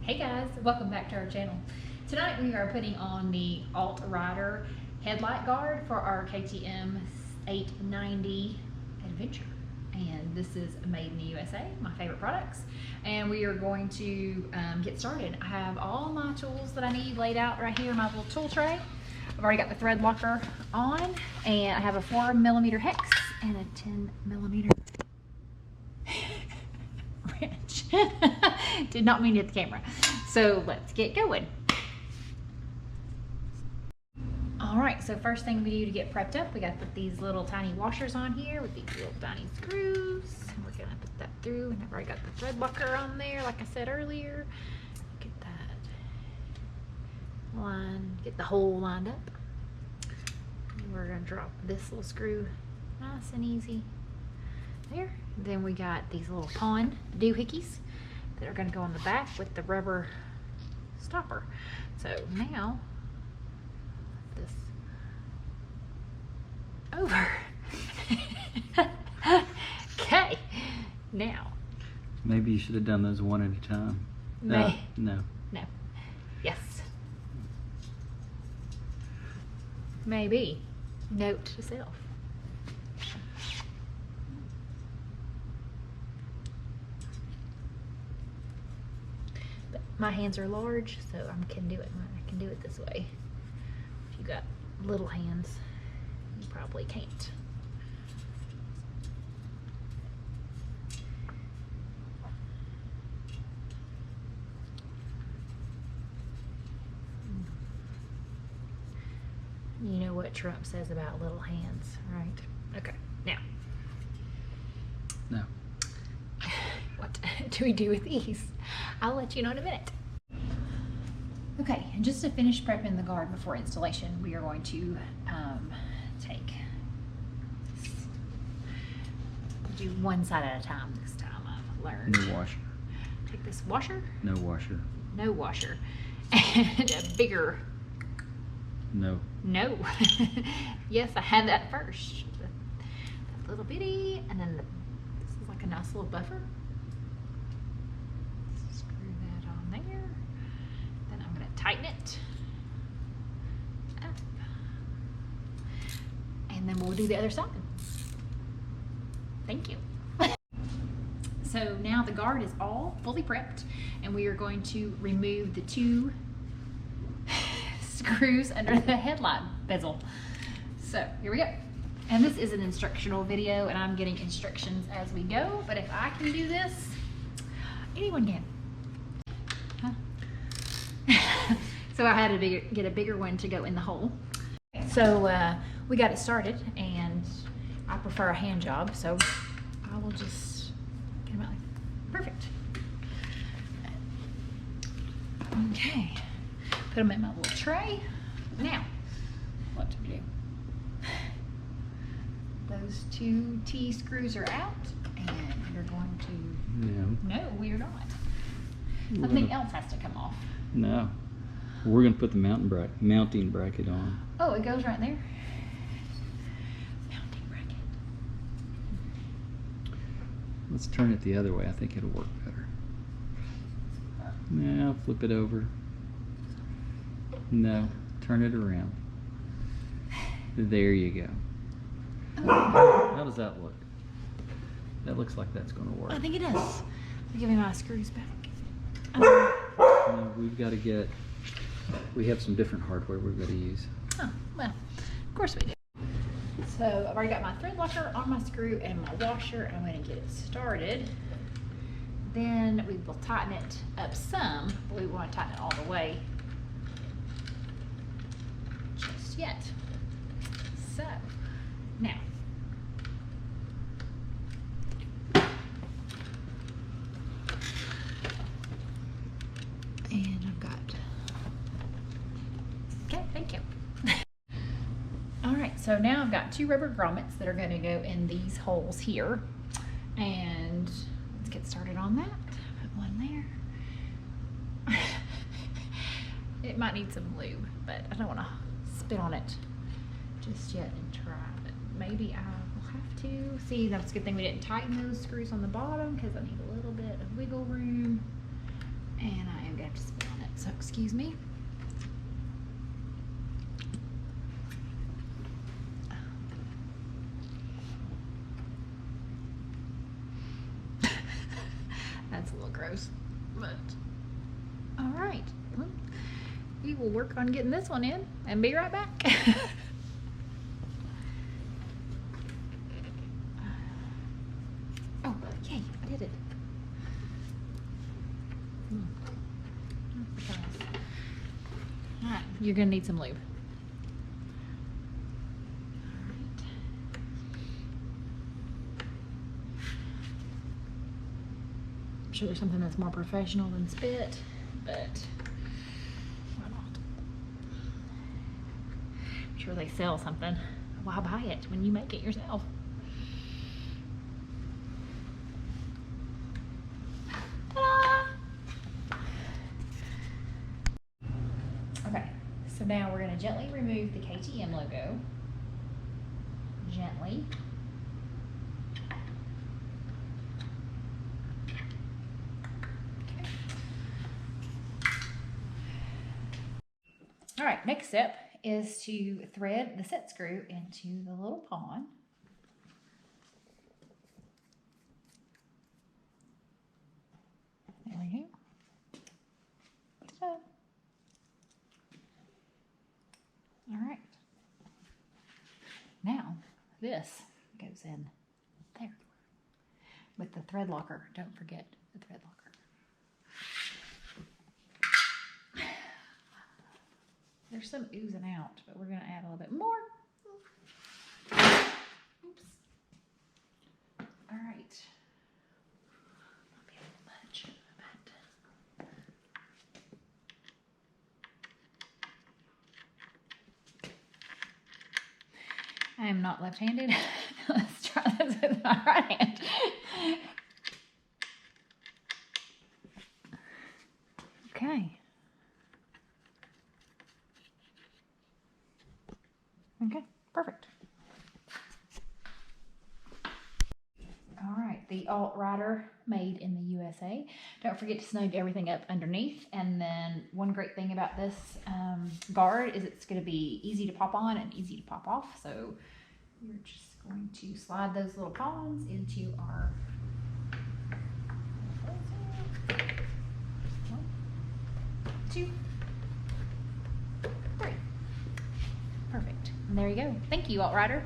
Hey guys, welcome back to our channel. Tonight we are putting on the AltRider Headlight guard for our KTM 890 Adventure. And this is made in the USA, my favorite products. And we are going to get started. I have all my tools that I need laid out right here in my little tool tray. I've already got the thread locker on, and I have a 4mm hex and a 10mm wrench. Did not mean to hit the camera. So let's get going. All right, so first thing we do to get prepped up, we got to put these little tiny washers on here with these little tiny screws. We're gonna put that through, and I've already got the thread locker on there, like I said earlier. Get that line, get the hole lined up. And we're gonna drop this little screw nice and easy there. Then we got these little pond doohickeys that are going to go on the back with the rubber stopper. So now this over. Okay, now maybe you should have done those one at a time. No. Yes, maybe. Note to self. My hands are large, so I can do it. I can do it this way. If you got little hands, you probably can't. You know what Trump says about little hands, right? Okay, now. No. What do we do with these? I'll let you know in a minute. Okay, and just to finish prepping the guard before installation, we are going to take this. Do one side at a time this time, I've learned. No washer. Take this washer. No washer. No washer. And a bigger. No. No. Yes, I had that first. That little bitty, and then this is like a nice little buffer. Tighten it up, and then we'll do the other side. Thank you. So now the guard is all fully prepped, and we are going to remove the two screws under the headlight bezel. So here we go. And this is an instructional video, and I'm getting instructions as we go, but if I can do this, anyone can. So I had to get a bigger one to go in the hole. So we got it started, and I prefer a hand job, so I will just get them out like perfect. Okay, put them in my little tray. Now, what do we do? Those two T screws are out, and we're going to. No, we are not. Something else has to come off. No. We're going to put the mounting bracket on. Oh, it goes right there. Mounting bracket. Let's turn it the other way. I think it'll work better. Now flip it over. No, turn it around. There you go. Oh. How does that look? That looks like that's going to work. I think it is. Give me my screws back. No, we've got to get. We have some different hardware we've got to use. Oh, well, of course we do. So I've already got my thread locker on my screw and my washer. I'm going to get it started. Then we will tighten it up some, but we want to tighten it all the way just yet. So now. And I've got. Okay, thank you. All right, so now I've got two rubber grommets that are going to go in these holes here. And let's get started on that. Put one there. It might need some lube, but I don't want to spit on it just yet and try. But maybe I will have to. See, that's a good thing we didn't tighten those screws on the bottom because I need a little bit of wiggle room. And I am going to have to Excuse me. That's a little gross, but all right. Well, we will work on getting this one in and be right back. Oh, yay, I did it. All right, you're gonna need some lube. I'm sure there's something that's more professional than spit, but why not? I'm sure they sell something. Why buy it when you make it yourself? Ta-da! Okay, so now we're going to gently remove the KTM logo. Gently. All right, next step is to thread the set screw into the little pawn. There we go. Ta-da. All right. Now this goes in there with the thread locker. Don't forget the thread locker. There's some oozing out, but we're going to add a little bit more. Oops. All right. Might be a little much, but I am not left-handed. Let's try this with my right hand. Okay. Okay, perfect. All right, the AltRider made in the USA. Don't forget to snug everything up underneath. And then one great thing about this guard is it's going to be easy to pop on and easy to pop off. So you're just going to slide those little pawns into our 1, 2, 3. Perfect. And there you go. Thank you, AltRider.